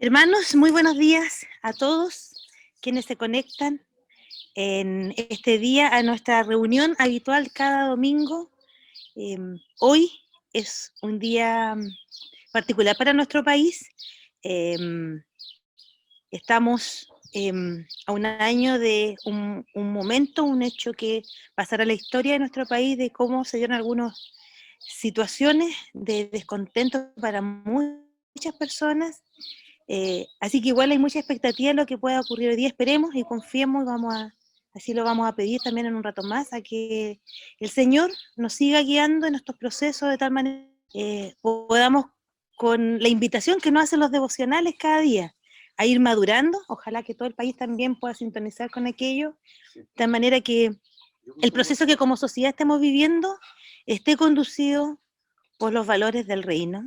Hermanos, muy buenos días a todos quienes se conectan en este día a nuestra reunión habitual cada domingo. Hoy es un día particular para nuestro país. Estamos a un año de un momento, un hecho que pasará a la historia de nuestro país, de cómo se dieron algunas situaciones de descontento para muchas personas. Así que igual hay mucha expectativa en lo que pueda ocurrir hoy día. Esperemos y confiemos, así lo vamos a pedir también en un rato más, a que el Señor nos siga guiando en estos procesos de tal manera que podamos, con la invitación que nos hacen los devocionales cada día, a ir madurando. Ojalá que todo el país también pueda sintonizar con aquello, de tal manera que el proceso que como sociedad estemos viviendo esté conducido por los valores del reino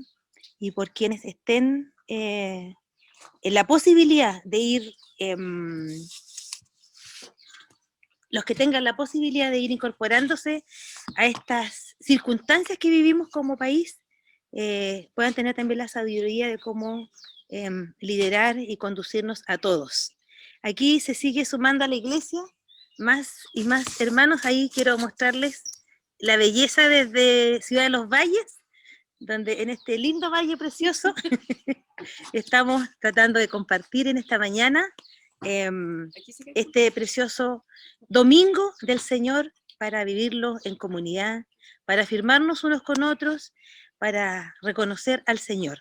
y por quienes estén en la posibilidad de ir, los que tengan la posibilidad de ir incorporándose a estas circunstancias que vivimos como país, puedan tener también la sabiduría de cómo liderar y conducirnos a todos. Aquí se sigue sumando a la iglesia más y más hermanos. Ahí quiero mostrarles la belleza desde Ciudad de los Valles, donde en este lindo valle precioso estamos tratando de compartir en esta mañana este precioso domingo del Señor, para vivirlo en comunidad, para afirmarnos unos con otros, para reconocer al Señor.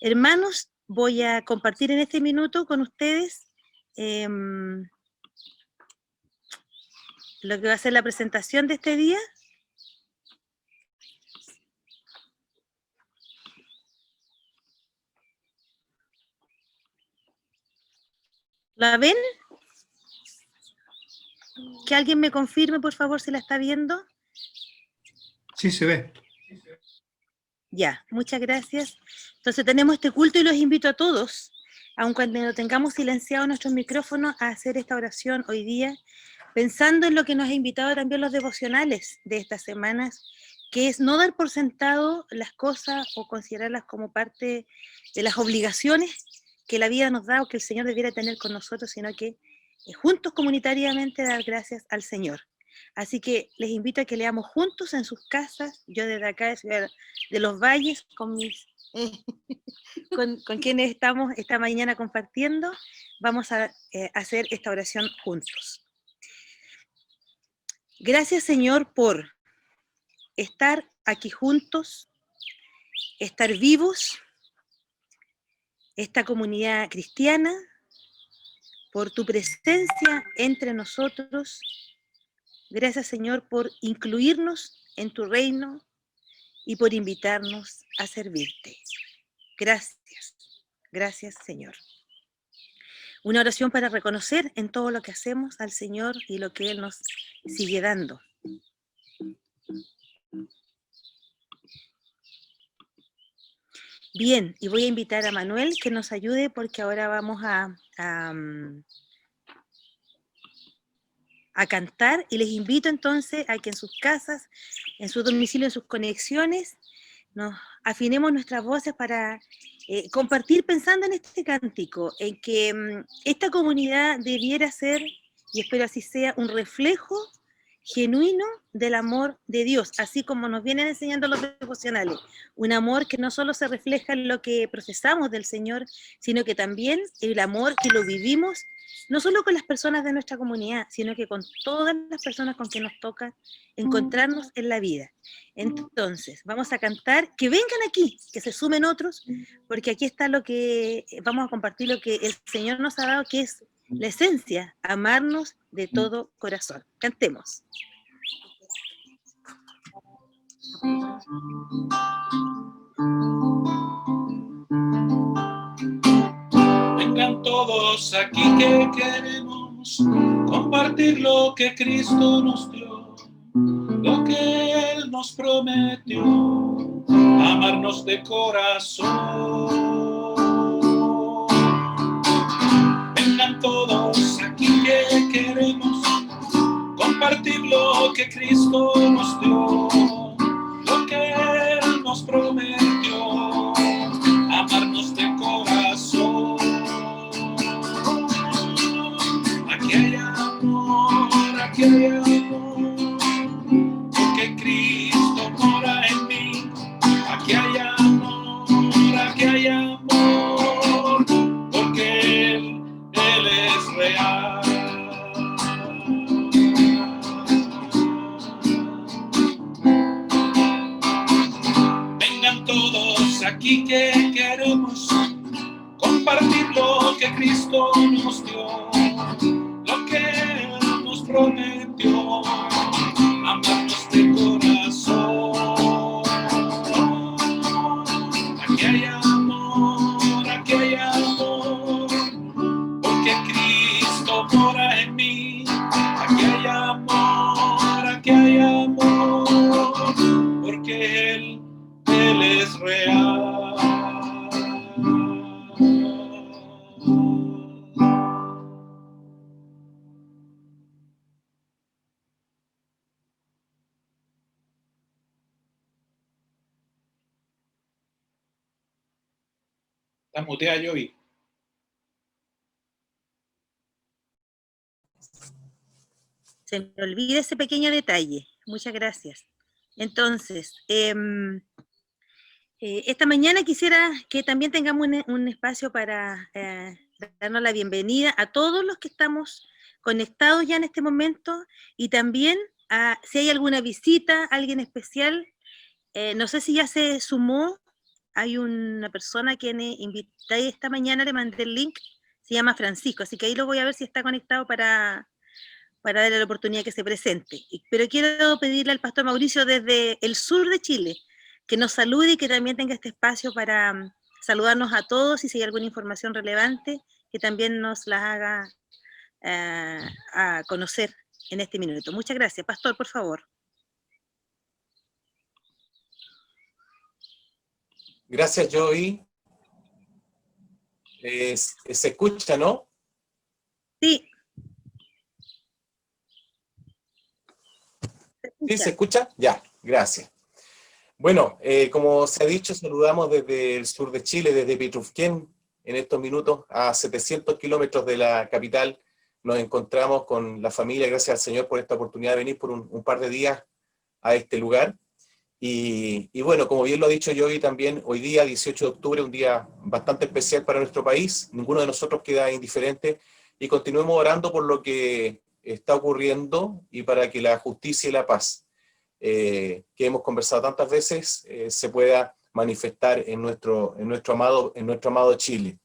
Hermanos, voy a compartir en este minuto con ustedes lo que va a ser la presentación de este día. ¿La ven? Que alguien me confirme, por favor, si la está viendo. Sí, se ve. Ya, muchas gracias. Entonces tenemos este culto y los invito a todos, aun cuando tengamos silenciado nuestros micrófonos, a hacer esta oración hoy día, pensando en lo que nos ha invitado también los devocionales de estas semanas, que es no dar por sentado las cosas o considerarlas como parte de las obligaciones que la vida nos da o que el Señor debiera tener con nosotros, sino que juntos comunitariamente dar gracias al Señor. Así que les invito a que leamos juntos en sus casas. Yo desde acá de Ciudad de los Valles, con quienes estamos esta mañana compartiendo, vamos a hacer esta oración juntos. Gracias, Señor, por estar aquí juntos, estar vivos, esta comunidad cristiana, por tu presencia entre nosotros. Gracias, Señor, por incluirnos en tu reino y por invitarnos a servirte. Gracias, gracias, Señor. Una oración para reconocer en todo lo que hacemos al Señor y lo que Él nos sigue dando. Bien, y voy a invitar a Manuel que nos ayude, porque ahora vamos a cantar, y les invito entonces a que en sus casas, en su domicilio, en sus conexiones, nos afinemos nuestras voces para compartir pensando en este cántico, en que esta comunidad debiera ser, y espero así sea, un reflejo genuino del amor de Dios, así como nos vienen enseñando los devocionales, un amor que no solo se refleja en lo que procesamos del Señor, sino que también el amor que lo vivimos, no solo con las personas de nuestra comunidad, sino que con todas las personas con que nos toca encontrarnos en la vida. Entonces, vamos a cantar, que vengan aquí, que se sumen otros, porque aquí está lo que vamos a compartir, lo que el Señor nos ha dado, que es la esencia, amarnos de todo corazón. Cantemos. Vengan todos aquí que queremos compartir lo que Cristo nos dio, lo que Él nos prometió, amarnos de corazón. Vengan todos aquí que queremos compartir lo que Cristo nos dio, lo que Él nos prometió, amarnos de corazón. aquí que queremos compartir lo que Cristo nos dio, lo que Él nos prometió, amarnos de corazón. Aquí hay amor, porque Cristo mora en mí. Aquí hay amor, porque Él es real. Está muteada, Joey. Se me olvida ese pequeño detalle. Muchas gracias. Entonces, esta mañana quisiera que también tengamos un espacio para darnos la bienvenida a todos los que estamos conectados ya en este momento, y también si hay alguna visita, alguien especial. No sé si ya se sumó. Hay una persona a quien invité esta mañana, le mandé el link, se llama Francisco, así que ahí lo voy a ver si está conectado para darle la oportunidad que se presente. Pero quiero pedirle al pastor Mauricio desde el sur de Chile que nos salude y que también tenga este espacio para saludarnos a todos, y si hay alguna información relevante, que también nos la haga a conocer en este minuto. Muchas gracias. Pastor, por favor. Gracias, Joey. Se escucha, ¿no? Sí. ¿Sí se escucha? Ya, gracias. Bueno, como se ha dicho, saludamos desde el sur de Chile, desde Petrufquén, en estos minutos, a 700 kilómetros de la capital. Nos encontramos con la familia, gracias al Señor por esta oportunidad de venir por un par de días a este lugar. Y bueno, como bien lo ha dicho Joey también, hoy día, 18 de octubre, un día bastante especial para nuestro país. Ninguno de nosotros queda indiferente, y continuemos orando por lo que está ocurriendo y para que la justicia y la paz, que hemos conversado tantas veces, se pueda manifestar en nuestro amado Chile.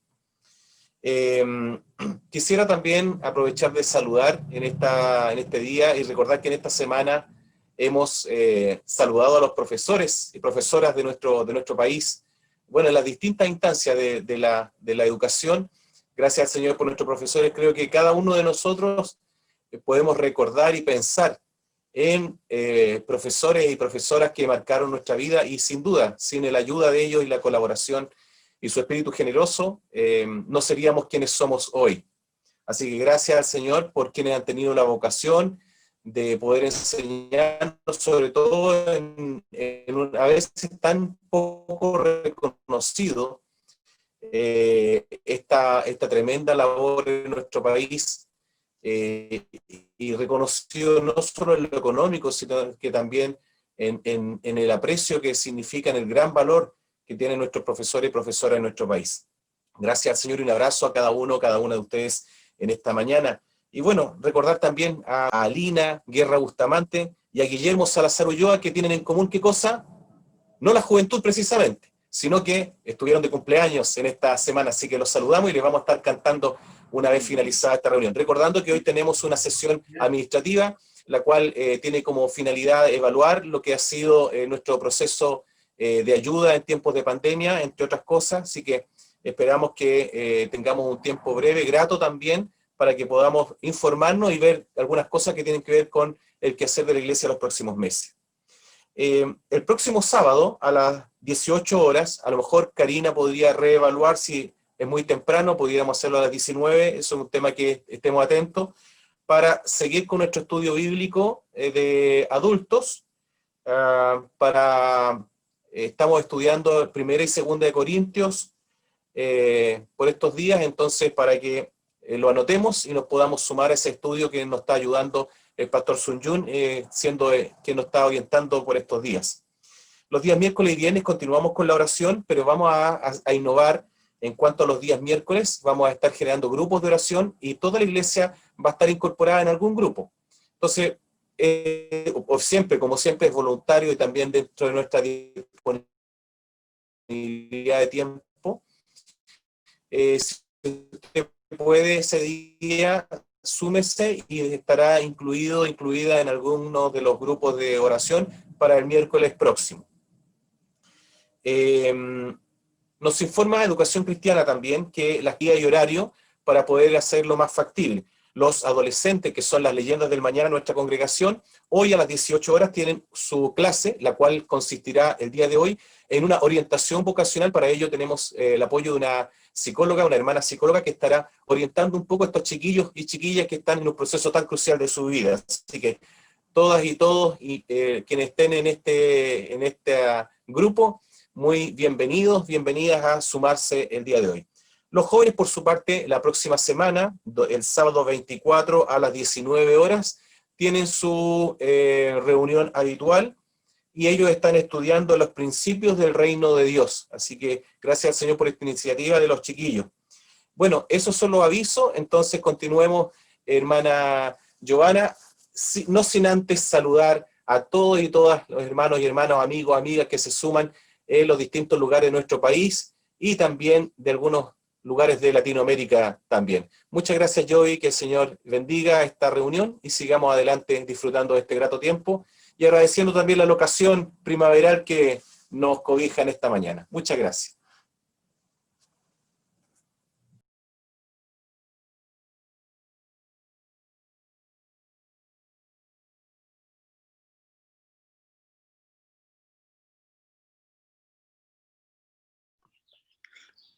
Quisiera también aprovechar de saludar en este día y recordar que en esta semana hemos saludado a los profesores y profesoras de nuestro país, bueno, en las distintas instancias de la educación. Gracias al Señor por nuestros profesores. Creo que cada uno de nosotros podemos recordar y pensar en profesores y profesoras que marcaron nuestra vida, y sin duda, sin la ayuda de ellos y la colaboración y su espíritu generoso, no seríamos quienes somos hoy. Así que gracias al Señor por quienes han tenido la vocación de poder enseñarnos, sobre todo a veces tan poco reconocido, esta tremenda labor en nuestro país, y reconocido no solo en lo económico, sino que también en el aprecio que significa, en el gran valor que tienen nuestros profesores y profesoras en nuestro país. Gracias al Señor y un abrazo a cada una de ustedes en esta mañana. Y bueno, recordar también a Alina Guerra Bustamante y a Guillermo Salazar Ulloa, que tienen en común, ¿qué cosa? No la juventud precisamente, sino que estuvieron de cumpleaños en esta semana, así que los saludamos y les vamos a estar cantando una vez finalizada esta reunión. Recordando que hoy tenemos una sesión administrativa, la cual tiene como finalidad evaluar lo que ha sido nuestro proceso de ayuda en tiempos de pandemia, entre otras cosas, así que esperamos que tengamos un tiempo breve, grato también, para que podamos informarnos y ver algunas cosas que tienen que ver con el quehacer de la iglesia los próximos meses. El próximo sábado, a las 18 horas, a lo mejor Karina podría reevaluar, si es muy temprano, pudiéramos hacerlo a las 19, eso es un tema que estemos atentos, para seguir con nuestro estudio bíblico de adultos. Estamos estudiando 1 y 2 de Corintios por estos días, entonces para que lo anotemos y nos podamos sumar a ese estudio que nos está ayudando el pastor Sun Yun, siendo quien nos está orientando por estos días. Los días miércoles y viernes continuamos con la oración, pero vamos a innovar en cuanto a los días miércoles. Vamos a estar generando grupos de oración y toda la iglesia va a estar incorporada en algún grupo. Entonces, como siempre es voluntario y también dentro de nuestra disponibilidad disponibilidad de tiempo. Si usted puede ese día, súmese y estará incluida en alguno de los grupos de oración para el miércoles próximo. Nos informa Educación Cristiana también que la guía y horario para poder hacerlo más factible. Los adolescentes, que son las leyendas del mañana de nuestra congregación, hoy a las 18 horas tienen su clase, la cual consistirá el día de hoy en una orientación vocacional. Para ello tenemos el apoyo de una psicóloga, una hermana psicóloga, que estará orientando un poco a estos chiquillos y chiquillas que están en un proceso tan crucial de su vida. Así que todas y todos quienes estén en este grupo, muy bienvenidos, bienvenidas a sumarse el día de hoy. Los jóvenes, por su parte, la próxima semana, el sábado 24 a las 19 horas, tienen su reunión habitual y ellos están estudiando los principios del reino de Dios. Así que gracias al Señor por esta iniciativa de los chiquillos. Bueno, esos son los avisos, entonces continuemos, hermana Giovanna, no sin antes saludar a todos y todas los hermanos y hermanas, amigos, amigas que se suman en los distintos lugares de nuestro país y también de algunos lugares de Latinoamérica también. Muchas gracias, Joey, que el Señor bendiga esta reunión y sigamos adelante disfrutando de este grato tiempo y agradeciendo también la locación primaveral que nos cobija en esta mañana. Muchas gracias.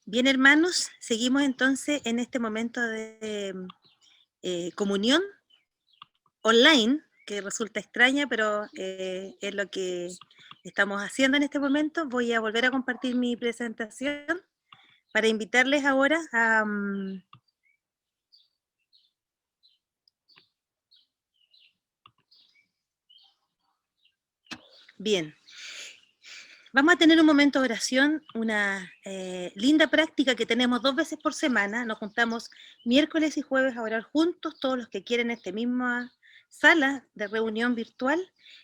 Bien, hermanos, seguimos entonces en este momento de comunión online, que resulta extraña, pero es lo que estamos haciendo en este momento. Voy a volver a compartir mi presentación para invitarles ahora a... Bien. Vamos a tener un momento de oración, una linda práctica que tenemos 2 veces por semana. Nos juntamos miércoles y jueves a orar juntos, todos los que quieren esta misma sala de reunión virtual.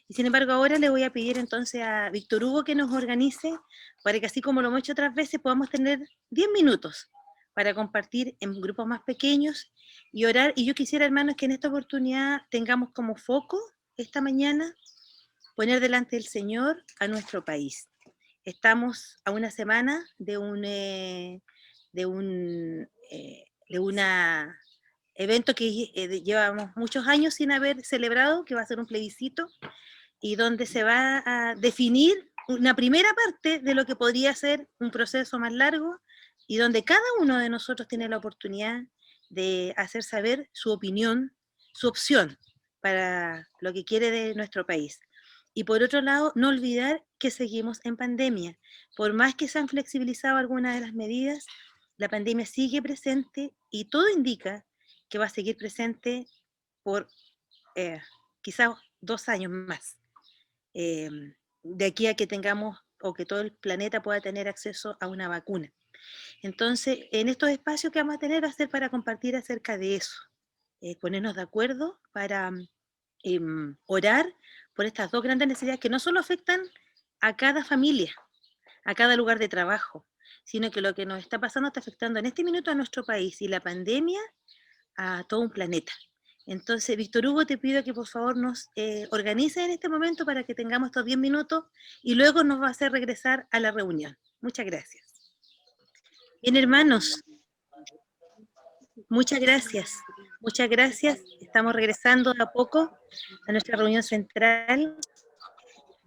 Y sin embargo ahora le voy a pedir entonces a Víctor Hugo que nos organice para que, así como lo hemos hecho otras veces, podamos tener 10 minutos para compartir en grupos más pequeños y orar. Y yo quisiera, hermanos, que en esta oportunidad tengamos como foco esta mañana poner delante del Señor a nuestro país. Estamos a una semana de un evento que llevamos muchos años sin haber celebrado, que va a ser un plebiscito, y donde se va a definir una primera parte de lo que podría ser un proceso más largo, y donde cada uno de nosotros tiene la oportunidad de hacer saber su opinión, su opción para lo que quiere de nuestro país. Y por otro lado, no olvidar que seguimos en pandemia. Por más que se han flexibilizado algunas de las medidas, la pandemia sigue presente y todo indica que va a seguir presente por quizás 2 años más, de aquí a que tengamos o que todo el planeta pueda tener acceso a una vacuna. Entonces, en estos espacios que vamos a tener va a ser para compartir acerca de eso, ponernos de acuerdo para orar por estas 2 grandes necesidades que no solo afectan a cada familia, a cada lugar de trabajo, sino que lo que nos está pasando está afectando en este minuto a nuestro país y la pandemia a todo un planeta. Entonces, Víctor Hugo, te pido que por favor nos organice en este momento para que tengamos estos 10 minutos y luego nos va a hacer regresar a la reunión. Muchas gracias. Bien, hermanos, muchas gracias. Muchas gracias. Estamos regresando de a poco a nuestra reunión central.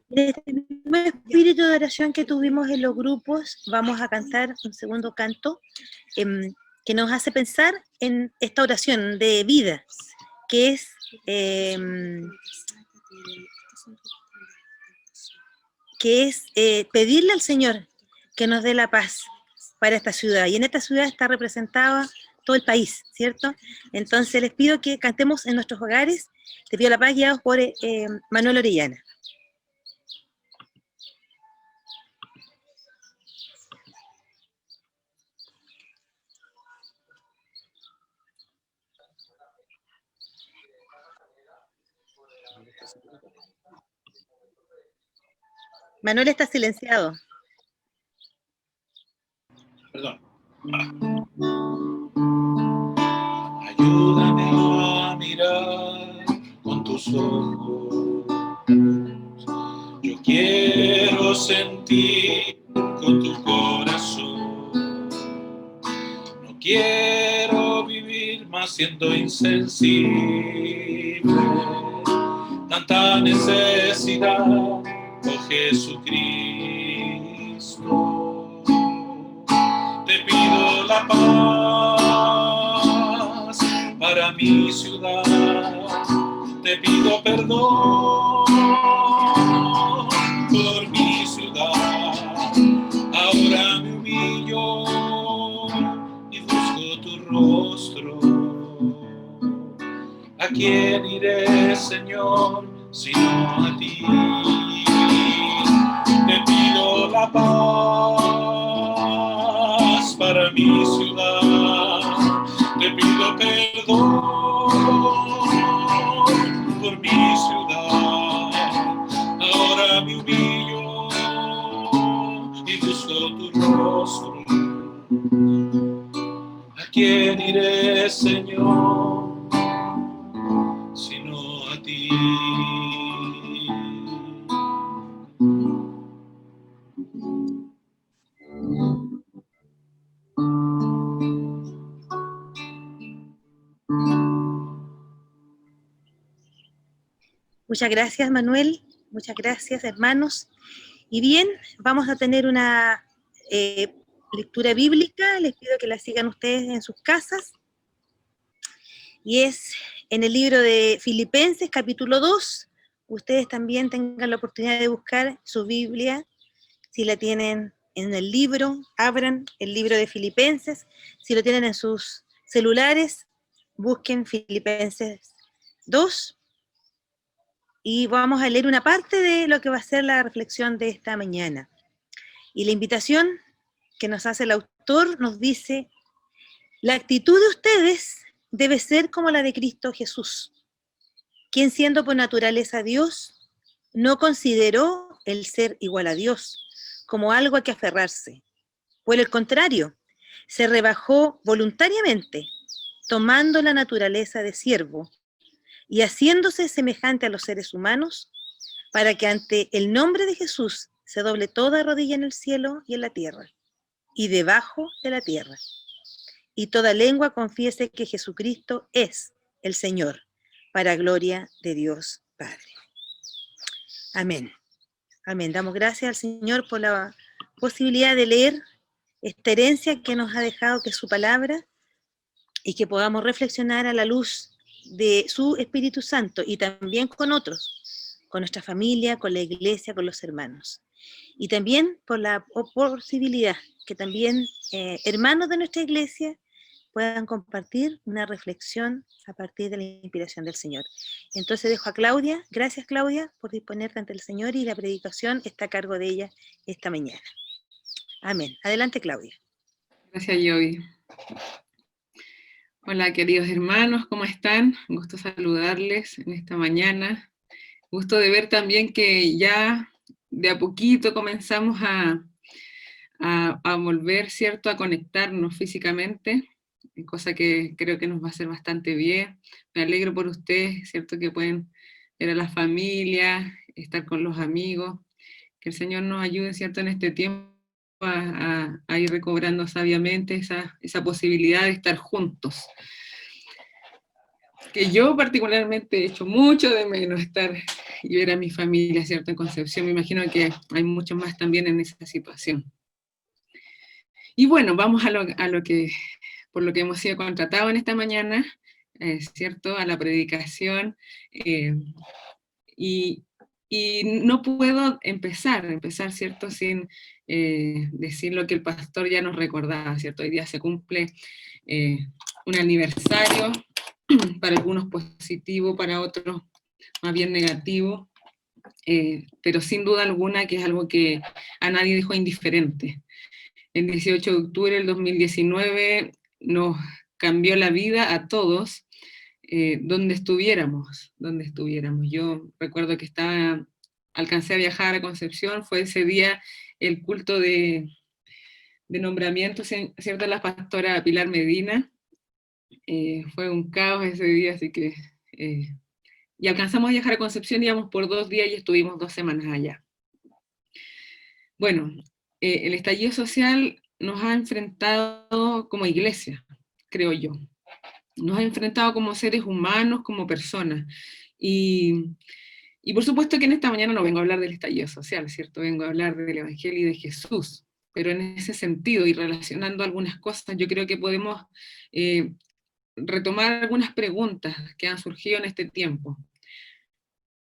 En este mismo espíritu de oración que tuvimos en los grupos, vamos a cantar un segundo canto que nos hace pensar en esta oración de vida, que es pedirle al Señor que nos dé la paz para esta ciudad. Y en esta ciudad está representada todo el país, ¿cierto? Entonces les pido que cantemos en nuestros hogares. Te pido la paz, guiados por Manuel Orellana. Manuel está silenciado. Perdón. Ayúdame a mirar con tus ojos. Yo quiero sentir con tu corazón. No quiero vivir más siendo insensible. Tanta necesidad, oh Jesucristo. Te pido la paz para mi ciudad. Te pido perdón por mi ciudad. Ahora me humillo y busco tu rostro. ¿A quién iré, Señor, sino a ti? Te pido la paz para mi ciudad. Te pido perdón por mi ciudad. Ahora me humillo y busco tu rostro. ¿A quién iré, Señor, sino a ti? Muchas gracias, Manuel. Muchas gracias, hermanos. Y bien, vamos a tener una lectura bíblica. Les pido que la sigan ustedes en sus casas. Y es en el libro de Filipenses, capítulo 2. Ustedes también tengan la oportunidad de buscar su Biblia. Si la tienen en el libro, abran el libro de Filipenses. Si lo tienen en sus celulares, busquen Filipenses 2. Y vamos a leer una parte de lo que va a ser la reflexión de esta mañana. Y la invitación que nos hace el autor nos dice: la actitud de ustedes debe ser como la de Cristo Jesús, quien siendo por naturaleza Dios, no consideró el ser igual a Dios como algo a que aferrarse. Por el contrario, se rebajó voluntariamente, tomando la naturaleza de siervo, y haciéndose semejante a los seres humanos, para que ante el nombre de Jesús se doble toda rodilla en el cielo y en la tierra, y debajo de la tierra, y toda lengua confiese que Jesucristo es el Señor, para gloria de Dios Padre. Amén. Amén. Damos gracias al Señor por la posibilidad de leer esta herencia que nos ha dejado, que es su palabra, y que podamos reflexionar a la luz de su Espíritu Santo y también con otros, con nuestra familia, con la iglesia, con los hermanos. Y también por la posibilidad que también hermanos de nuestra iglesia puedan compartir una reflexión a partir de la inspiración del Señor. Entonces dejo a Claudia. Gracias, Claudia, por disponerte ante el Señor, y la predicación está a cargo de ella esta mañana. Amén. Adelante, Claudia. Gracias, Jovi. Hola, queridos hermanos, ¿cómo están? Un gusto saludarles en esta mañana. Gusto de ver también que ya de a poquito comenzamos a volver, ¿cierto?, a conectarnos físicamente, cosa que creo que nos va a hacer bastante bien. Me alegro por ustedes, ¿cierto?, que pueden ver a la familia, estar con los amigos. Que el Señor nos ayude, ¿cierto?, en este tiempo a ir recobrando sabiamente esa posibilidad de estar juntos. Que yo particularmente he hecho mucho de menos estar y ver a mi familia, ¿cierto?, en Concepción. Me imagino que hay muchos más también en esa situación. Y bueno, vamos por lo que hemos sido contratados en esta mañana, ¿cierto?, a la predicación. Y no puedo empezar, ¿cierto?, sin decir lo que el pastor ya nos recordaba, ¿cierto? Hoy día se cumple un aniversario, para algunos positivo, para otros más bien negativo, pero sin duda alguna que es algo que a nadie dejó indiferente. El 18 de octubre del 2019 nos cambió la vida a todos, donde estuviéramos. Yo recuerdo que alcancé a viajar a Concepción, fue ese día el culto de nombramiento, ¿cierto?, de la pastora Pilar Medina. Fue un caos ese día, así que... y alcanzamos a viajar a Concepción, íbamos por 2 días y estuvimos 2 semanas allá. Bueno, el estallido social nos ha enfrentado como iglesia, creo yo. Nos ha enfrentado como seres humanos, como personas. Y por supuesto que en esta mañana no vengo a hablar del estallido social, ¿cierto? Vengo a hablar del Evangelio y de Jesús. Pero en ese sentido, y relacionando algunas cosas, yo creo que podemos retomar algunas preguntas que han surgido en este tiempo.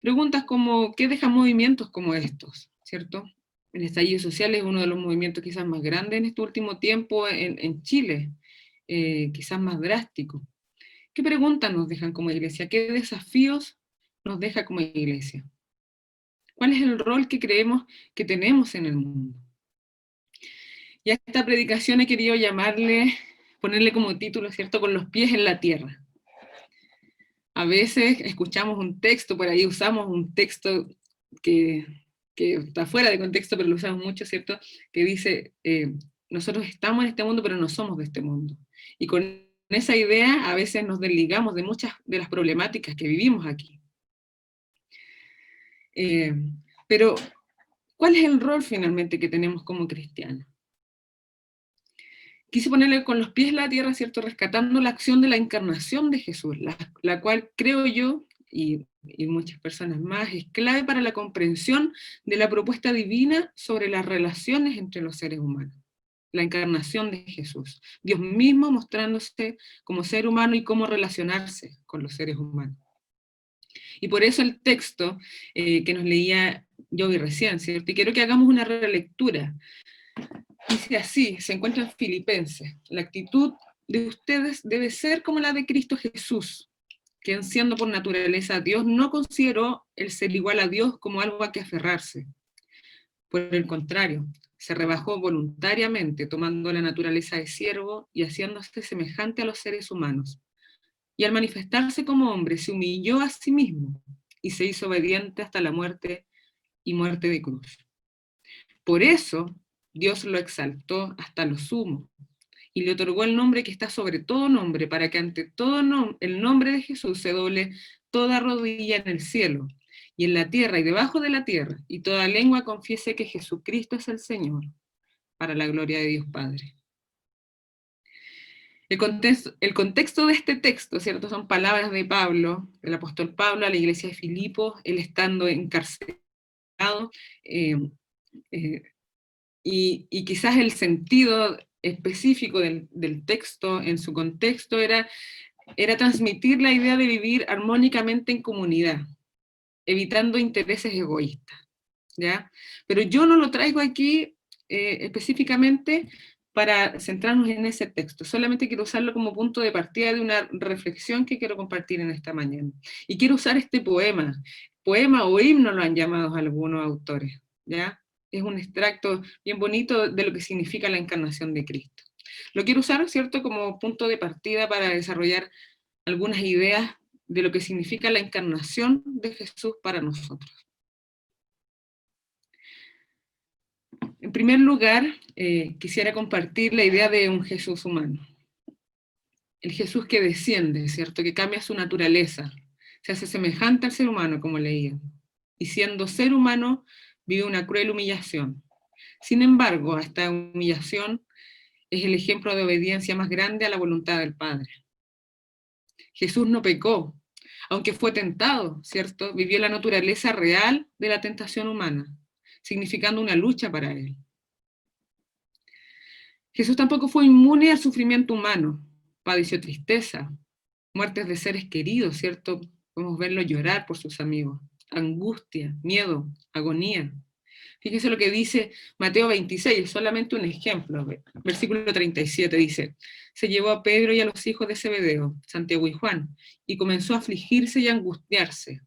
Preguntas como, ¿qué deja movimientos como estos? ¿Cierto? El estallido social es uno de los movimientos quizás más grandes en este último tiempo en Chile, quizás más drástico. ¿Qué preguntas nos dejan como iglesia? ¿Qué desafíos nos deja como iglesia? ¿Cuál es el rol que creemos que tenemos en el mundo? Y a esta predicación he querido ponerle como título, ¿cierto?, con los pies en la tierra. A veces escuchamos un texto, por ahí usamos un texto que está fuera de contexto, pero lo usamos mucho, ¿cierto?, que dice, nosotros estamos en este mundo, pero no somos de este mundo. Y con esa idea a veces nos desligamos de muchas de las problemáticas que vivimos aquí. Pero, ¿cuál es el rol finalmente que tenemos como cristianos? Quise ponerle con los pies en la tierra, ¿cierto?, rescatando la acción de la encarnación de Jesús, la cual creo yo, y muchas personas más, es clave para la comprensión de la propuesta divina sobre las relaciones entre los seres humanos. La encarnación de Jesús, Dios mismo mostrándose como ser humano y cómo relacionarse con los seres humanos. Y por eso el texto que nos leía Joey recién, ¿cierto? Y quiero que hagamos una relectura. Dice así, se encuentra en Filipenses: la actitud de ustedes debe ser como la de Cristo Jesús, quien siendo por naturaleza Dios, no consideró el ser igual a Dios como algo a que aferrarse. Por el contrario, se rebajó voluntariamente, tomando la naturaleza de siervo y haciéndose semejante a los seres humanos. Y al manifestarse como hombre, se humilló a sí mismo y se hizo obediente hasta la muerte y muerte de cruz. Por eso, Dios lo exaltó hasta lo sumo y le otorgó el nombre que está sobre todo nombre, para que ante todo el nombre de Jesús se doble toda rodilla en el cielo y en la tierra y debajo de la tierra, y toda lengua confiese que Jesucristo es el Señor, para la gloria de Dios Padre. El contexto de este texto, ¿cierto?, son palabras de Pablo, el apóstol Pablo, a la iglesia de Filipos, él estando encarcelado, y quizás el sentido específico del texto, en su contexto, era transmitir la idea de vivir armónicamente en comunidad, evitando intereses egoístas, ¿ya? Pero yo no lo traigo aquí específicamente para centrarnos en ese texto, solamente quiero usarlo como punto de partida de una reflexión que quiero compartir en esta mañana. Y quiero usar este poema o himno lo han llamado algunos autores, ¿ya? Es un extracto bien bonito de lo que significa la encarnación de Cristo. Lo quiero usar, ¿cierto?, como punto de partida para desarrollar algunas ideas de lo que significa la encarnación de Jesús para nosotros. En primer lugar, quisiera compartir la idea de un Jesús humano. El Jesús que desciende, ¿cierto?, que cambia su naturaleza, se hace semejante al ser humano, como leía, y siendo ser humano, vive una cruel humillación. Sin embargo, esta humillación es el ejemplo de obediencia más grande a la voluntad del Padre. Jesús no pecó, aunque fue tentado, ¿cierto? Vivió la naturaleza real de la tentación humana, significando una lucha para él. Jesús tampoco fue inmune al sufrimiento humano, padeció tristeza, muertes de seres queridos, ¿cierto? Podemos verlo llorar por sus amigos, angustia, miedo, agonía. Fíjense lo que dice Mateo 26, solamente un ejemplo. Versículo 37 dice: se llevó a Pedro y a los hijos de Zebedeo, Santiago y Juan, y comenzó a afligirse y a angustiarse.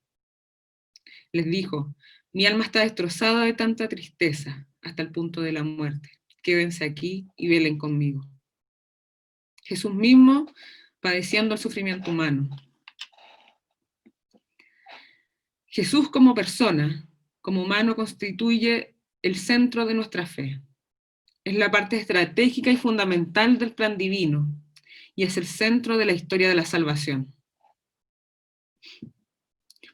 Les dijo: mi alma está destrozada de tanta tristeza, hasta el punto de la muerte. Quédense aquí y velen conmigo. Jesús mismo padeciendo el sufrimiento humano. Jesús como persona, como humano, constituye el centro de nuestra fe. Es la parte estratégica y fundamental del plan divino, y es el centro de la historia de la salvación.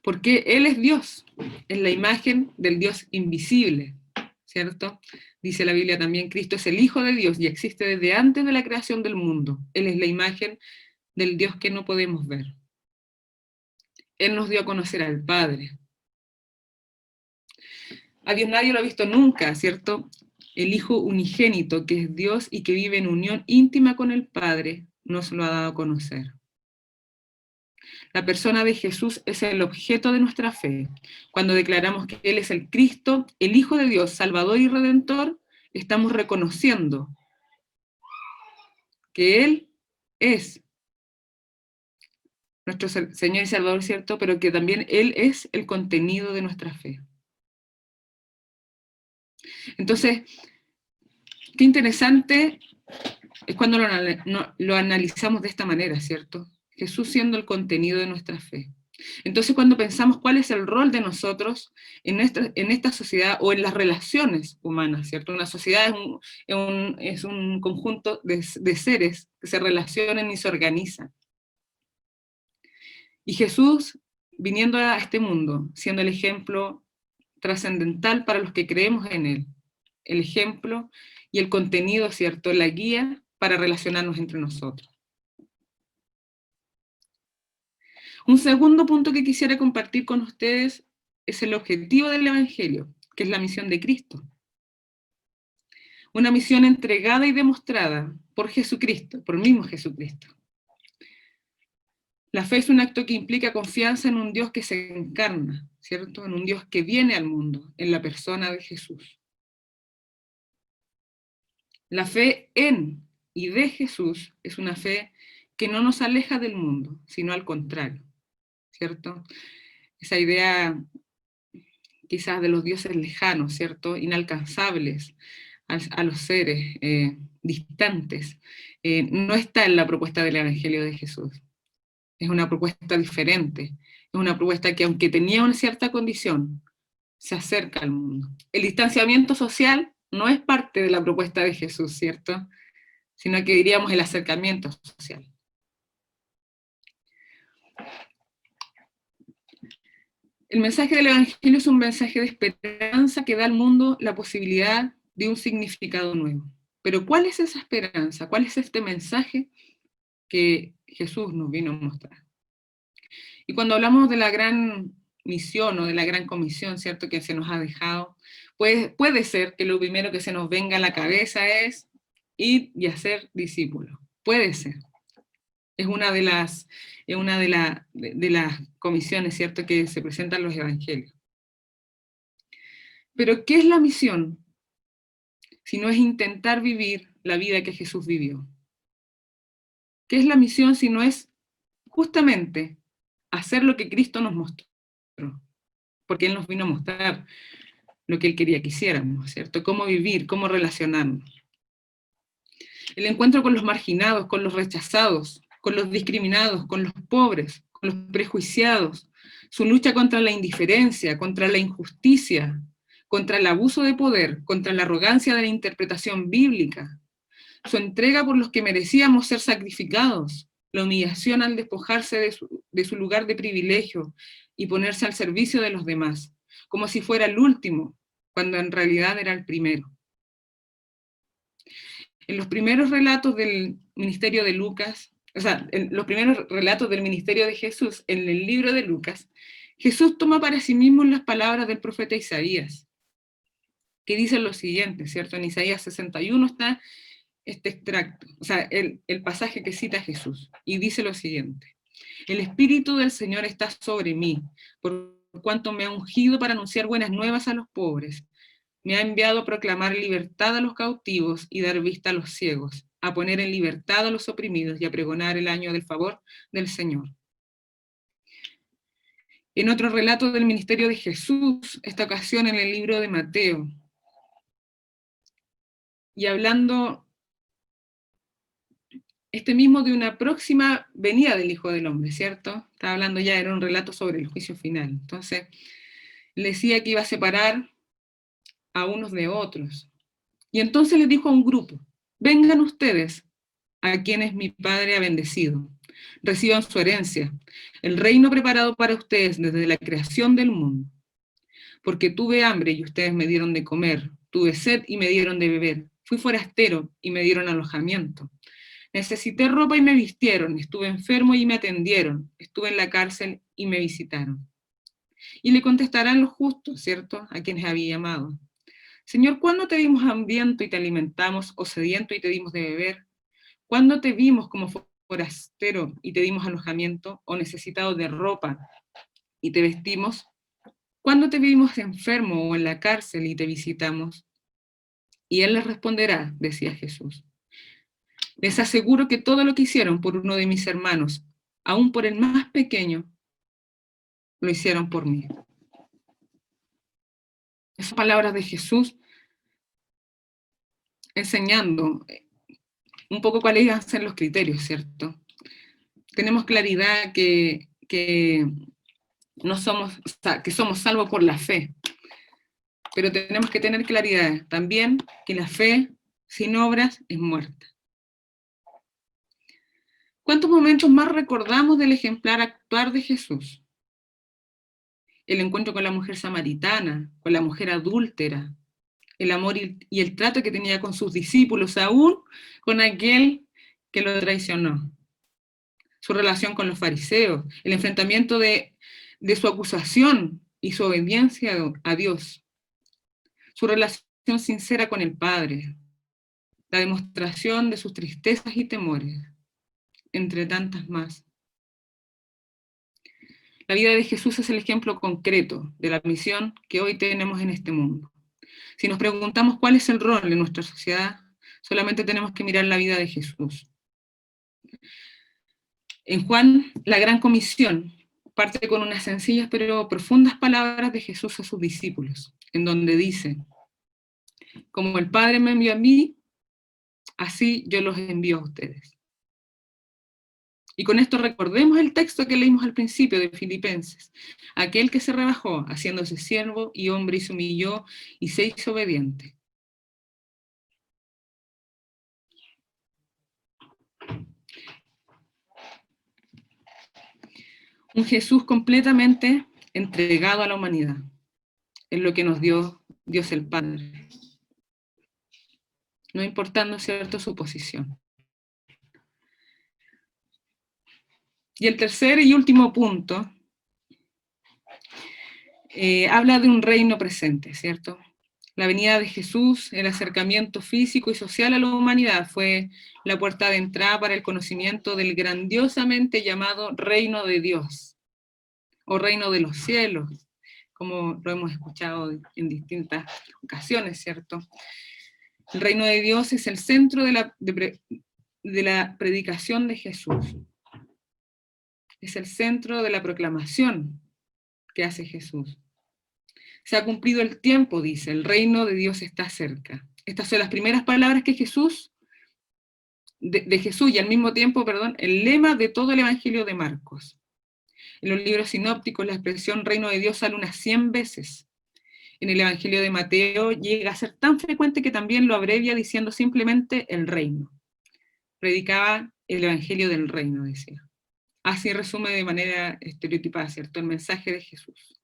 Porque Él es Dios, es la imagen del Dios invisible, ¿cierto? Dice la Biblia también, Cristo es el Hijo de Dios y existe desde antes de la creación del mundo. Él es la imagen del Dios que no podemos ver. Él nos dio a conocer al Padre. A Dios nadie lo ha visto nunca, ¿cierto? El Hijo unigénito, que es Dios y que vive en unión íntima con el Padre, nos lo ha dado a conocer. La persona de Jesús es el objeto de nuestra fe. Cuando declaramos que Él es el Cristo, el Hijo de Dios, Salvador y Redentor, estamos reconociendo que Él es nuestro Señor y Salvador, ¿cierto? Pero que también Él es el contenido de nuestra fe. Entonces, qué interesante es cuando lo analizamos de esta manera, ¿cierto? Jesús siendo el contenido de nuestra fe. Entonces, cuando pensamos cuál es el rol de nosotros en esta sociedad o en las relaciones humanas, ¿cierto? Una sociedad es un conjunto de seres que se relacionan y se organizan. Y Jesús, viniendo a este mundo, siendo el ejemplo trascendental para los que creemos en Él, el ejemplo y el contenido, ¿cierto? La guía para relacionarnos entre nosotros. Un segundo punto que quisiera compartir con ustedes es el objetivo del Evangelio, que es la misión de Cristo. Una misión entregada y demostrada por Jesucristo, por el mismo Jesucristo. La fe es un acto que implica confianza en un Dios que se encarna, ¿cierto? En un Dios que viene al mundo, en la persona de Jesús. La fe en y de Jesús es una fe que no nos aleja del mundo, sino al contrario, ¿cierto? Esa idea quizás de los dioses lejanos, ¿cierto? Inalcanzables a los seres distantes, no está en la propuesta del Evangelio de Jesús. Es una propuesta diferente, es una propuesta que aunque tenía una cierta condición, se acerca al mundo. El distanciamiento social no es parte de la propuesta de Jesús, ¿cierto? Sino que diríamos el acercamiento social. El mensaje del Evangelio es un mensaje de esperanza que da al mundo la posibilidad de un significado nuevo. Pero ¿cuál es esa esperanza? ¿Cuál es este mensaje que Jesús nos vino a mostrar? Y cuando hablamos de la gran misión o de la gran comisión, ¿cierto?, que se nos ha dejado, pues puede ser que lo primero que se nos venga a la cabeza es ir y hacer discípulos. Puede ser. Es una de las comisiones, ¿cierto?, que se presentan en los evangelios. Pero ¿qué es la misión? Si no es intentar vivir la vida que Jesús vivió. ¿Qué es la misión si no es justamente hacer lo que Cristo nos mostró? Porque Él nos vino a mostrar lo que Él quería que hiciéramos, ¿cierto? Cómo vivir, cómo relacionarnos. El encuentro con los marginados, con los rechazados, con los discriminados, con los pobres, con los prejuiciados, su lucha contra la indiferencia, contra la injusticia, contra el abuso de poder, contra la arrogancia de la interpretación bíblica, su entrega por los que merecíamos ser sacrificados, la humillación al despojarse de su lugar de privilegio y ponerse al servicio de los demás, como si fuera el último, cuando en realidad era el primero. En los primeros relatos del ministerio de Lucas, en los primeros relatos del ministerio de Jesús, en el libro de Lucas, Jesús toma para sí mismo las palabras del profeta Isaías, que dicen lo siguiente, ¿cierto? En Isaías 61 está este extracto, el pasaje que cita Jesús, y dice lo siguiente: el Espíritu del Señor está sobre mí, por cuanto me ha ungido para anunciar buenas nuevas a los pobres, me ha enviado a proclamar libertad a los cautivos y dar vista a los ciegos, a poner en libertad a los oprimidos y a pregonar el año del favor del Señor. En otro relato del ministerio de Jesús, esta ocasión en el libro de Mateo, y hablando mismo de una próxima venida del Hijo del Hombre, ¿cierto? Estaba hablando ya, era un relato sobre el juicio final. Entonces, le decía que iba a separar a unos de otros, Y entonces les dijo a un grupo: vengan ustedes a quienes mi Padre ha bendecido, reciban su herencia, el reino preparado para ustedes desde la creación del mundo. Porque tuve hambre y ustedes me dieron de comer, tuve sed y me dieron de beber, fui forastero y me dieron alojamiento. Necesité ropa y me vistieron, estuve enfermo y me atendieron, estuve en la cárcel y me visitaron. Y le contestarán los justos, ¿cierto?, a quienes había llamado: Señor, ¿cuándo te vimos hambriento y te alimentamos, o sediento y te dimos de beber? ¿Cuándo te vimos como forastero y te dimos alojamiento, o necesitado de ropa y te vestimos? ¿Cuándo te vimos enfermo o en la cárcel y te visitamos? Y él les responderá, decía Jesús: les aseguro que todo lo que hicieron por uno de mis hermanos, aún por el más pequeño, lo hicieron por mí. Esas palabras de Jesús enseñando un poco cuáles iban a ser los criterios, ¿cierto? Tenemos claridad que no somos, o sea, que somos salvos por la fe, pero tenemos que tener claridad también que la fe sin obras es muerta. ¿Cuántos momentos más recordamos del ejemplar actuar de Jesús? El encuentro con la mujer samaritana, con la mujer adúltera, el amor y el trato que tenía con sus discípulos, aún con aquel que lo traicionó. Su relación con los fariseos, el enfrentamiento de su acusación y su obediencia a Dios. Su relación sincera con el Padre, la demostración de sus tristezas y temores, entre tantas más. La vida de Jesús es el ejemplo concreto de la misión que hoy tenemos en este mundo. Si nos preguntamos cuál es el rol de nuestra sociedad, solamente tenemos que mirar la vida de Jesús. En Juan, la Gran Comisión parte con unas sencillas pero profundas palabras de Jesús a sus discípulos, en donde dice: como el Padre me envió a mí, así yo los envío a ustedes. Y con esto recordemos el texto que leímos al principio de Filipenses: aquel que se rebajó, haciéndose siervo y hombre, y se humilló y se hizo obediente. Un Jesús completamente entregado a la humanidad, es lo que nos dio Dios el Padre, no importando, ¿cierto?, su posición. Y el tercer y último punto habla de un reino presente, ¿cierto? La venida de Jesús, el acercamiento físico y social a la humanidad, fue la puerta de entrada para el conocimiento del grandiosamente llamado reino de Dios, o reino de los cielos, como lo hemos escuchado en distintas ocasiones, ¿cierto? El reino de Dios es el centro de la predicación de Jesús. Es el centro de la proclamación que hace Jesús. Se ha cumplido el tiempo, dice, el reino de Dios está cerca. Estas son las primeras palabras que Jesús, de Jesús, y al mismo tiempo, el lema de todo el Evangelio de Marcos. En los libros sinópticos la expresión reino de Dios sale unas 100 veces. En el Evangelio de Mateo llega a ser tan frecuente que también lo abrevia diciendo simplemente el reino. Predicaba el Evangelio del reino, decía. Así resume de manera estereotipada, ¿cierto?, el mensaje de Jesús.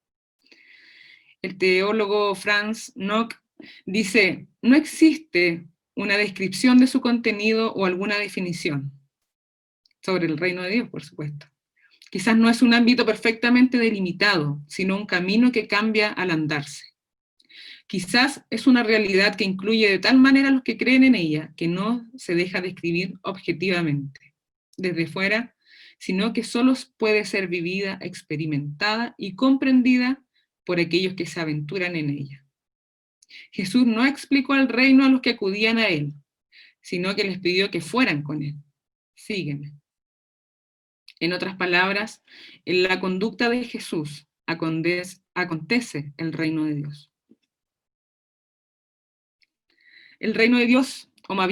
El teólogo Franz Nock dice: no existe una descripción de su contenido o alguna definición sobre el reino de Dios, por supuesto. Quizás no es un ámbito perfectamente delimitado, sino un camino que cambia al andarse. Quizás es una realidad que incluye de tal manera a los que creen en ella, que no se deja describir objetivamente, desde fuera, sino que solo puede ser vivida, experimentada y comprendida por aquellos que se aventuran en ella. Jesús no explicó el reino a los que acudían a él, sino que les pidió que fueran con él. Sígueme. En otras palabras, en la conducta de Jesús acontece el reino de Dios. El reino de Dios, o más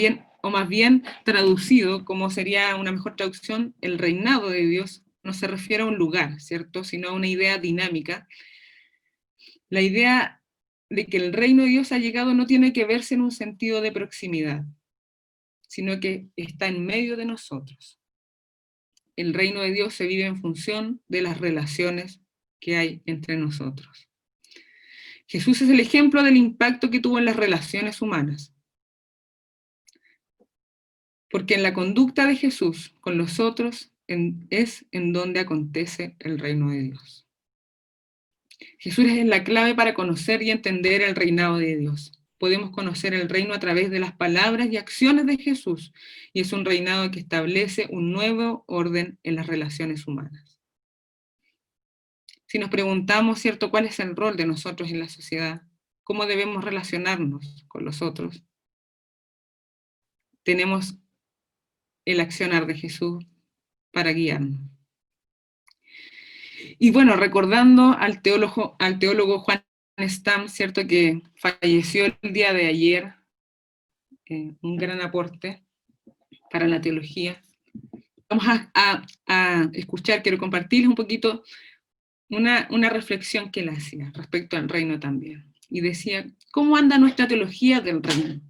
bien traducido, como sería una mejor traducción, el reinado de Dios, no se refiere a un lugar, ¿cierto?, sino a una idea dinámica. La idea de que el reino de Dios ha llegado no tiene que verse en un sentido de proximidad, sino que está en medio de nosotros. El reino de Dios se vive en función de las relaciones que hay entre nosotros. Jesús es el ejemplo del impacto que tuvo en las relaciones humanas. Porque en la conducta de Jesús con los otros es en donde acontece el reino de Dios. Jesús es la clave para conocer y entender el reinado de Dios. Podemos conocer el reino a través de las palabras y acciones de Jesús, y es un reinado que establece un nuevo orden en las relaciones humanas. Si nos preguntamos, ¿cierto?, cuál es el rol de nosotros en la sociedad, cómo debemos relacionarnos con los otros, tenemos el accionar de Jesús para guiarnos. Y bueno, recordando al teólogo Juan Stam, ¿cierto?, que falleció el día de ayer, un gran aporte para la teología. Vamos a escuchar, quiero compartirles un poquito una reflexión que él hacía respecto al reino también. Y decía, ¿cómo anda nuestra teología del reino?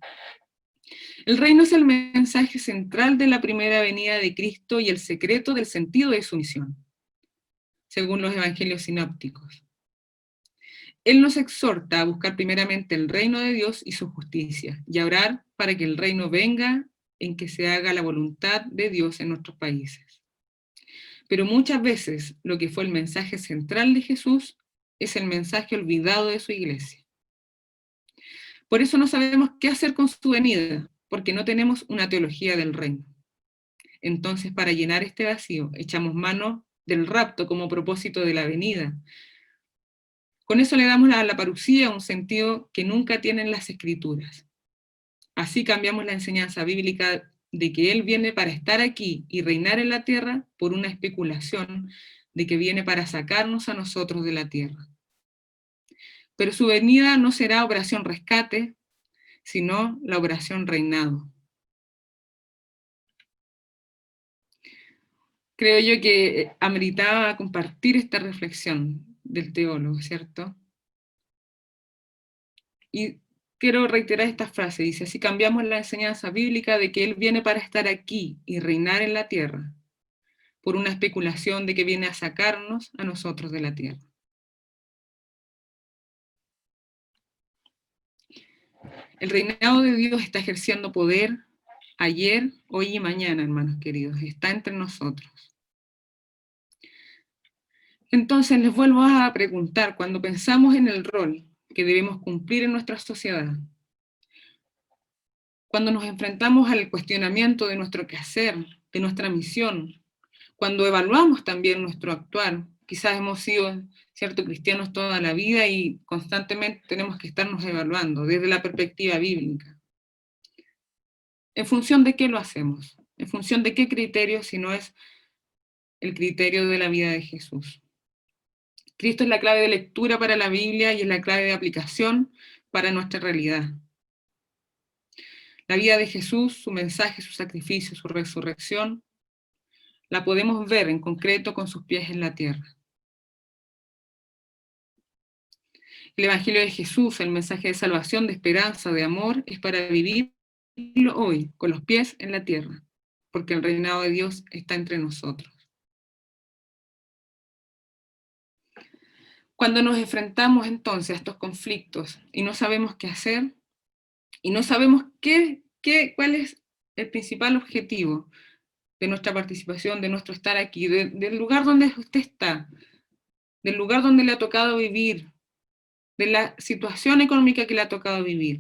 El reino es el mensaje central de la primera venida de Cristo y el secreto del sentido de su misión, según los evangelios sinópticos. Él nos exhorta a buscar primeramente el reino de Dios y su justicia, y a orar para que el reino venga en que se haga la voluntad de Dios en nuestros países. Pero muchas veces lo que fue el mensaje central de Jesús es el mensaje olvidado de su iglesia. Por eso no sabemos qué hacer con su venida, porque no tenemos una teología del reino. Entonces, para llenar este vacío, echamos mano del rapto como propósito de la venida. Con eso le damos a la parucía un sentido que nunca tienen las escrituras. Así cambiamos la enseñanza bíblica de que Él viene para estar aquí y reinar en la tierra por una especulación de que viene para sacarnos a nosotros de la tierra. Pero su venida no será operación rescate, sino la operación reinado. Creo yo que ameritaba compartir esta reflexión del teólogo, ¿cierto? Y quiero reiterar esta frase, dice, así cambiamos la enseñanza bíblica de que Él viene para estar aquí y reinar en la tierra, por una especulación de que viene a sacarnos a nosotros de la tierra. El reinado de Dios está ejerciendo poder ayer, hoy y mañana, hermanos queridos, está entre nosotros. Entonces les vuelvo a preguntar, cuando pensamos en el rol que debemos cumplir en nuestra sociedad, cuando nos enfrentamos al cuestionamiento de nuestro quehacer, de nuestra misión, cuando evaluamos también nuestro actuar, quizás hemos sido, cierto, cristianos toda la vida y constantemente tenemos que estarnos evaluando desde la perspectiva bíblica. ¿En función de qué lo hacemos? ¿En función de qué criterio, si no es el criterio de la vida de Jesús? Cristo es la clave de lectura para la Biblia y es la clave de aplicación para nuestra realidad. La vida de Jesús, su mensaje, su sacrificio, su resurrección, la podemos ver en concreto con sus pies en la tierra. El Evangelio de Jesús, el mensaje de salvación, de esperanza, de amor, es para vivirlo hoy, con los pies en la tierra, porque el reinado de Dios está entre nosotros. Cuando nos enfrentamos entonces a estos conflictos y no sabemos qué hacer, y no sabemos cuál es el principal objetivo de nuestra participación, de nuestro estar aquí, del lugar donde usted está, del lugar donde le ha tocado vivir, de la situación económica que le ha tocado vivir,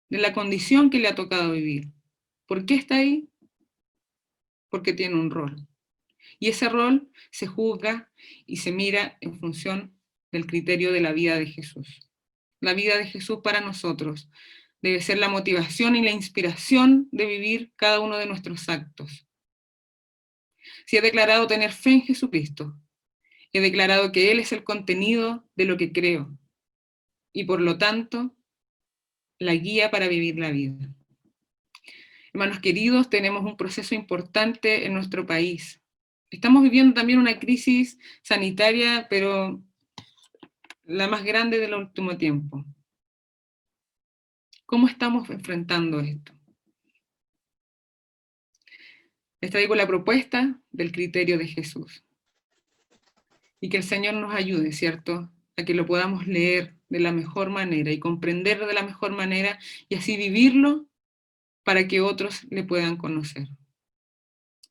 de la condición que le ha tocado vivir. ¿Por qué está ahí? Porque tiene un rol. Y ese rol se juzga y se mira en función del criterio de la vida de Jesús. La vida de Jesús para nosotros debe ser la motivación y la inspiración de vivir cada uno de nuestros actos. Si he declarado tener fe en Jesucristo, he declarado que Él es el contenido de lo que creo, y por lo tanto, la guía para vivir la vida. Hermanos queridos, tenemos un proceso importante en nuestro país. Estamos viviendo también una crisis sanitaria, pero la más grande del último tiempo. ¿Cómo estamos enfrentando esto? Les traigo la propuesta del criterio de Jesús. Y que el Señor nos ayude, ¿cierto?, a que lo podamos leer de la mejor manera y comprender de la mejor manera y así vivirlo para que otros le puedan conocer.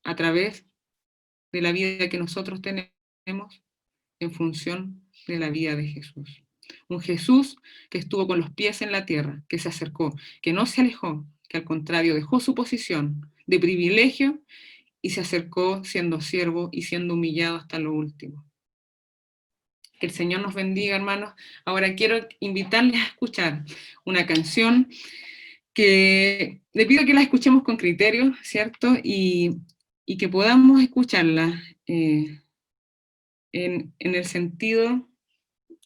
A través de la vida que nosotros tenemos en función de la vida de Jesús. Un Jesús que estuvo con los pies en la tierra, que se acercó, que no se alejó, que al contrario dejó su posición de privilegio y se acercó siendo siervo y siendo humillado hasta lo último. Que el Señor nos bendiga, hermanos. Ahora quiero invitarles a escuchar una canción que le pido que la escuchemos con criterio, ¿cierto? Y que podamos escucharla en el sentido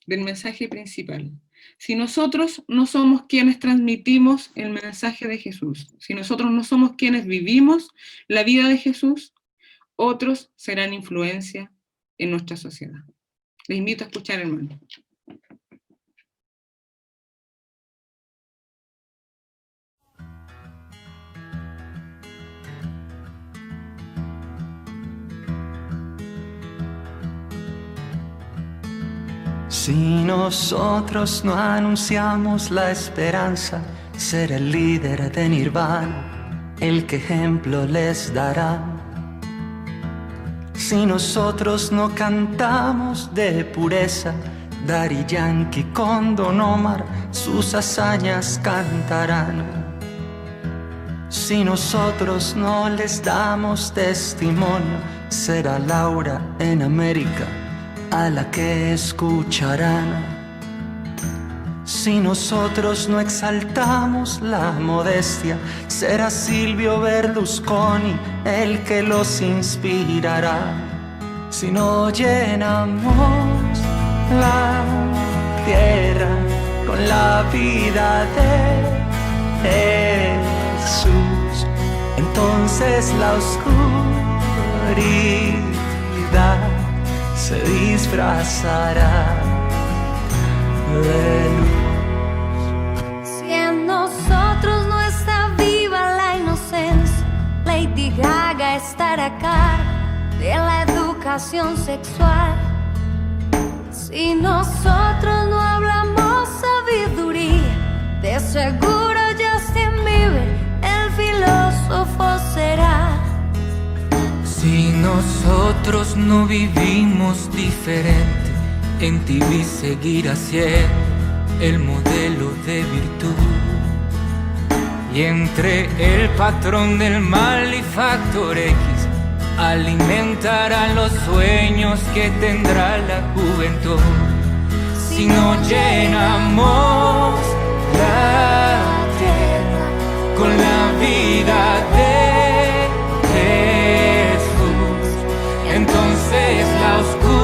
del mensaje principal. Si nosotros no somos quienes transmitimos el mensaje de Jesús, si nosotros no somos quienes vivimos la vida de Jesús, otros serán influencia en nuestra sociedad. Les invito a escuchar, hermano. Si nosotros no anunciamos la esperanza, será el líder de Nirvana el que ejemplo les dará. Si nosotros no cantamos de pureza, Daddy Yankee con Don Omar sus hazañas cantarán. Si nosotros no les damos testimonio, será Laura en América a la que escucharán. Si nosotros no exaltamos la modestia, será Silvio Berlusconi el que los inspirará. Si no llenamos la tierra con la vida de Jesús, entonces la oscuridad se disfrazará de luz. Si en nosotros no está viva la inocencia, Lady Gaga estará a cargo de la educación sexual. Si nosotros no hablamos sabiduría, de seguro Justin Bieber el filósofo será. Si nosotros no vivimos diferente, en TV seguirá siendo el modelo de virtud. Y entre el patrón del mal y Factor X, alimentarán los sueños que tendrá la juventud. Si no llenamos la tierra con la vida de Jesús, entonces la oscuridad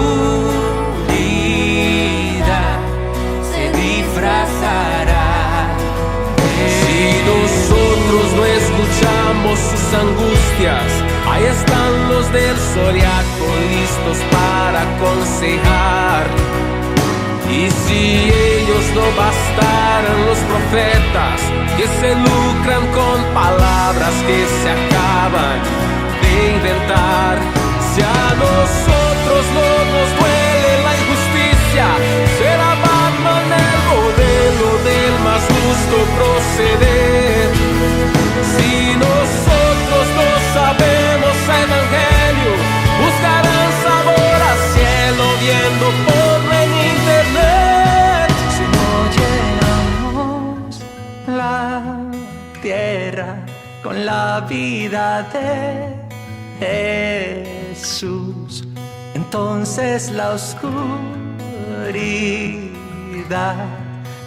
se disfrazará. Si nosotros no escuchamos sus angustias, ahí están los del Zodiaco listos para aconsejar. Y si ellos no bastaran los profetas, que se lucran con palabras que se acaban de inventar. Si a nosotros no nos duele la injusticia, será Batman el modelo del más justo proceder. Si nosotros no sabemos evangelio, buscarán sabor al cielo viendo porno en internet. Si no llenamos la tierra con la vida de Jesús, entonces la oscuridad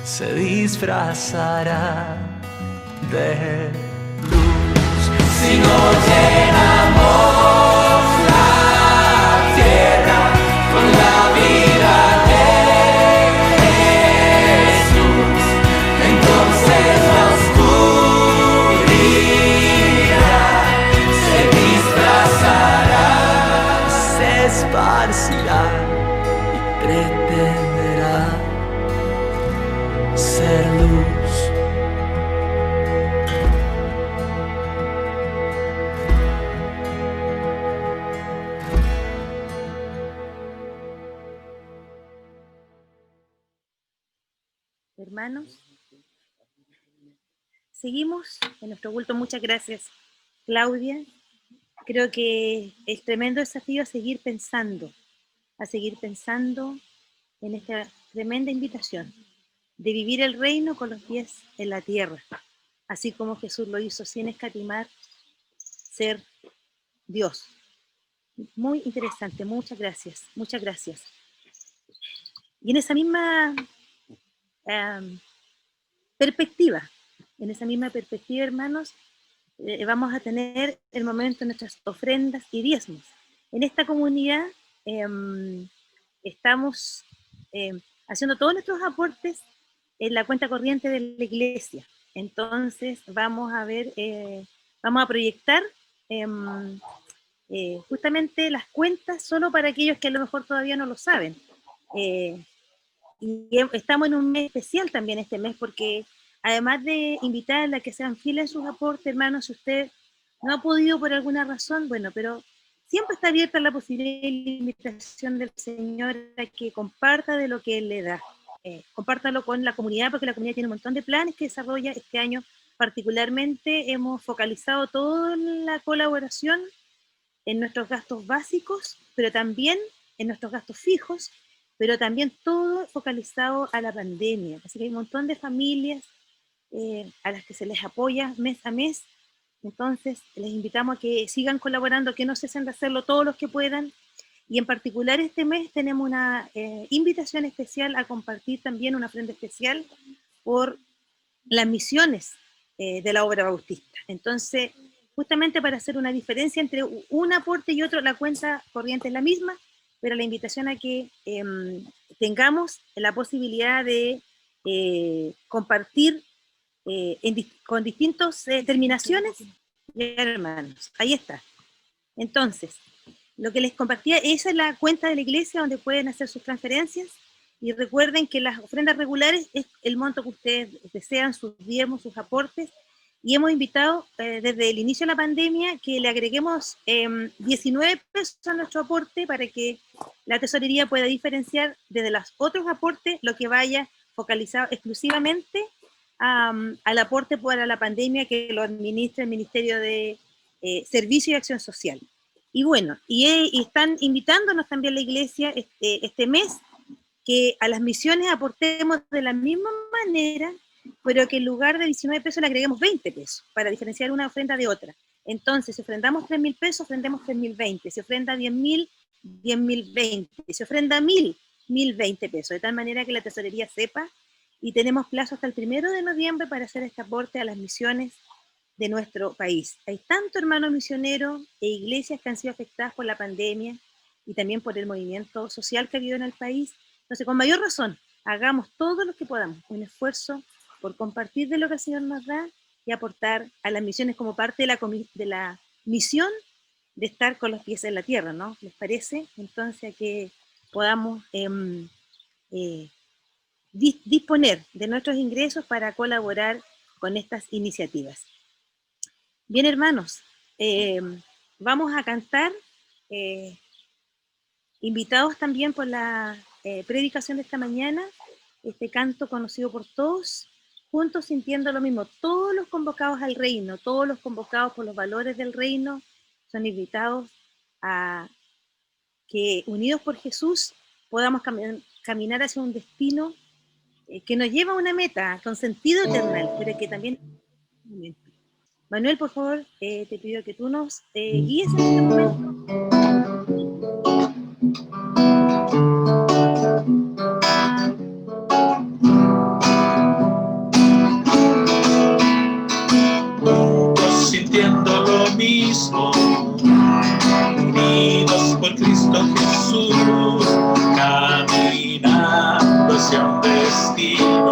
se disfrazará de luz. Si no llenamos la tierra con la vida de Jesús, entonces la oscuridad se disfrazará, se esparcirá y pretenderá ser luz hermanos. Seguimos en nuestro culto. Muchas gracias, Claudia. Creo que es tremendo desafío a seguir pensando en esta tremenda invitación de vivir el reino con los pies en la tierra, así como Jesús lo hizo sin escatimar ser Dios. Muy interesante, muchas gracias, muchas gracias. Y en esa misma perspectiva, hermanos, vamos a tener el momento de nuestras ofrendas y diezmos. En esta comunidad estamos haciendo todos nuestros aportes en la cuenta corriente de la iglesia. Entonces vamos a ver, vamos a proyectar justamente las cuentas solo para aquellos que a lo mejor todavía no lo saben. Y estamos en un mes especial también este mes, porque además de invitarla a que sean fieles en sus aportes, hermanos, si usted no ha podido por alguna razón, bueno, pero siempre está abierta la posibilidad y la invitación del Señor a que comparta de lo que Él le da. Compártalo con la comunidad, porque la comunidad tiene un montón de planes que desarrolla. Este año particularmente hemos focalizado toda la colaboración en nuestros gastos básicos, pero también en nuestros gastos fijos, pero también todo focalizado a la pandemia. Así que hay un montón de familias a las que se les apoya mes a mes. Entonces les invitamos a que sigan colaborando, que no cesen de hacerlo todos los que puedan. Y en particular este mes tenemos una invitación especial a compartir también una ofrenda especial por las misiones de la obra bautista. Entonces, justamente para hacer una diferencia entre un aporte y otro, la cuenta corriente es la misma, pero la invitación a que tengamos la posibilidad de compartir con distintas terminaciones. Hermanos, ahí está. Entonces, lo que les compartía, esa es la cuenta de la iglesia donde pueden hacer sus transferencias, y recuerden que las ofrendas regulares es el monto que ustedes desean, sus diezmos, sus aportes, y hemos invitado desde el inicio de la pandemia que le agreguemos 19 pesos a nuestro aporte para que la tesorería pueda diferenciar desde los otros aportes lo que vaya focalizado exclusivamente al aporte para la pandemia que lo administra el Ministerio de Servicio y Acción Social. Y bueno, y están invitándonos también la iglesia este mes que a las misiones aportemos de la misma manera, pero que en lugar de 19 pesos le agreguemos 20 pesos para diferenciar una ofrenda de otra. Entonces, si ofrendamos 3.000 pesos, ofrendemos 3.020. Si ofrenda 10.000, 10.020. Si ofrenda 1.000, 1.020 pesos. De tal manera que la tesorería sepa, y tenemos plazo hasta el 1 de noviembre para hacer este aporte a las misiones de nuestro país. Hay tanto hermanos misioneros e iglesias que han sido afectadas por la pandemia y también por el movimiento social que ha habido en el país. Entonces, con mayor razón, hagamos todo lo que podamos, un esfuerzo por compartir de lo que el Señor nos da y aportar a las misiones como parte de la misión de estar con los pies en la tierra, ¿no? ¿Les parece? Entonces, a que podamos disponer de nuestros ingresos para colaborar con estas iniciativas. Bien, hermanos, vamos a cantar, invitados también por la predicación de esta mañana, este canto conocido por todos, juntos sintiendo lo mismo. Todos los convocados al reino, todos los convocados por los valores del reino, son invitados a que, unidos por Jesús, podamos caminar hacia un destino que nos lleva a una meta con sentido eterno, pero que también... Manuel, por favor, te pido que tú nos guíes en este momento. Sintiendo lo mismo, unidos por Cristo Jesús, caminando hacia un destino.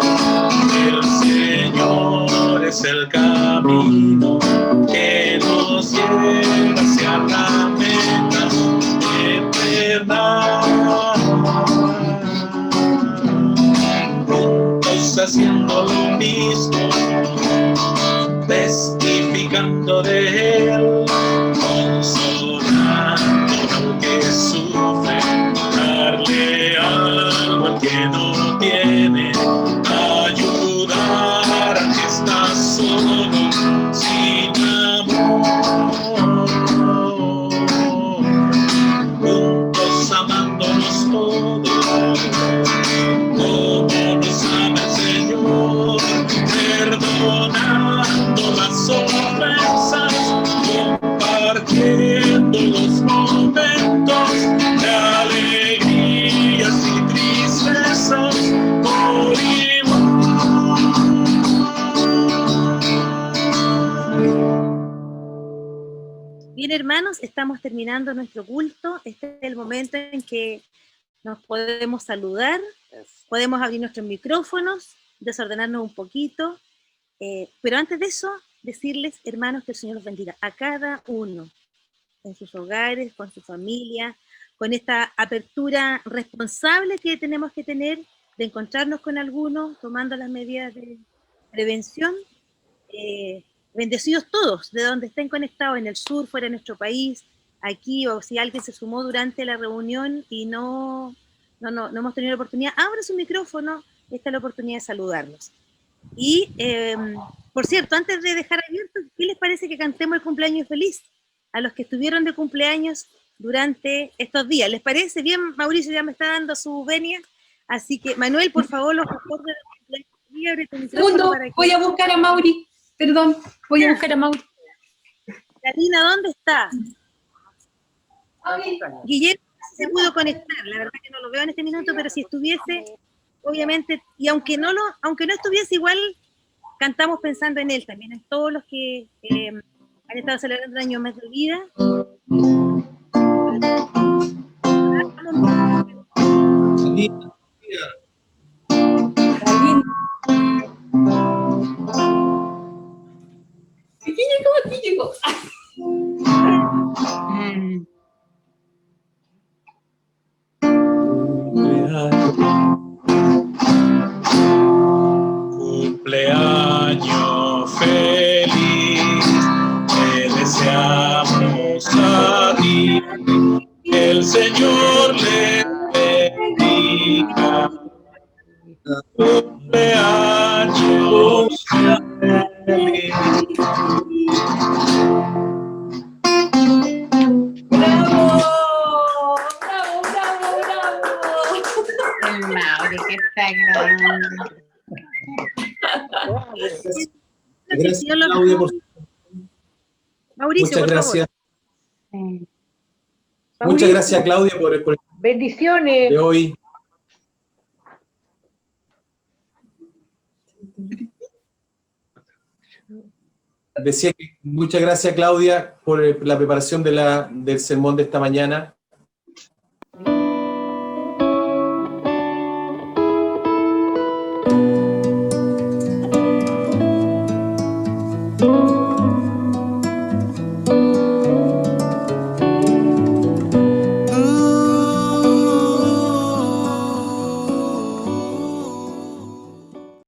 El Señor es el camino que nos lleva hacia la meta eterna. Juntos haciendo lo mismo, testificando de Él, consolando al que sufre, darle algo al que no tiene, ayudar solo sin amor. Juntos amándonos todos, como nos ama el Señor, perdonando las ofensas, compartiendo los momentos de alegrías y tristezas por igual. Bien, hermanos, estamos terminando nuestro culto. Este es el momento en que nos podemos saludar, podemos abrir nuestros micrófonos, desordenarnos un poquito, pero antes de eso, decirles, hermanos, que el Señor los bendiga a cada uno, en sus hogares, con su familia, con esta apertura responsable que tenemos que tener de encontrarnos con algunos, tomando las medidas de prevención. Bendecidos todos, de donde estén conectados, en el sur, fuera de nuestro país, aquí, o si alguien se sumó durante la reunión y no hemos tenido la oportunidad, abra su micrófono, esta es la oportunidad de saludarlos. Y, por cierto, antes de dejar abierto, ¿qué les parece que cantemos el cumpleaños feliz a los que estuvieron de cumpleaños durante estos días? ¿Les parece bien? Mauricio ya me está dando su venia, así que, Manuel, por favor, los recuerdos del cumpleaños feliz, abre tu micrófono. Segundo, para que... voy a buscar a Mauri. Perdón, voy a buscar a Mauri. Karina, ¿dónde está? Guillermo se pudo conectar, la verdad que no lo veo en este minuto, pero si estuviese, obviamente, y aunque no estuviese, igual cantamos pensando en él también, en todos los que han estado celebrando el año más de vida. Aquí llegó. Cumpleaños feliz, te deseamos a ti, que el Señor le bendiga. Cumpleaños feliz. Mauri, que está grande. Gracias, Claudia, por... Mauricio, Muchas por gracias. favor. Muchas gracias, Claudia, por el Bendiciones. de hoy. Decía que muchas gracias, Claudia, por la preparación del sermón de esta mañana.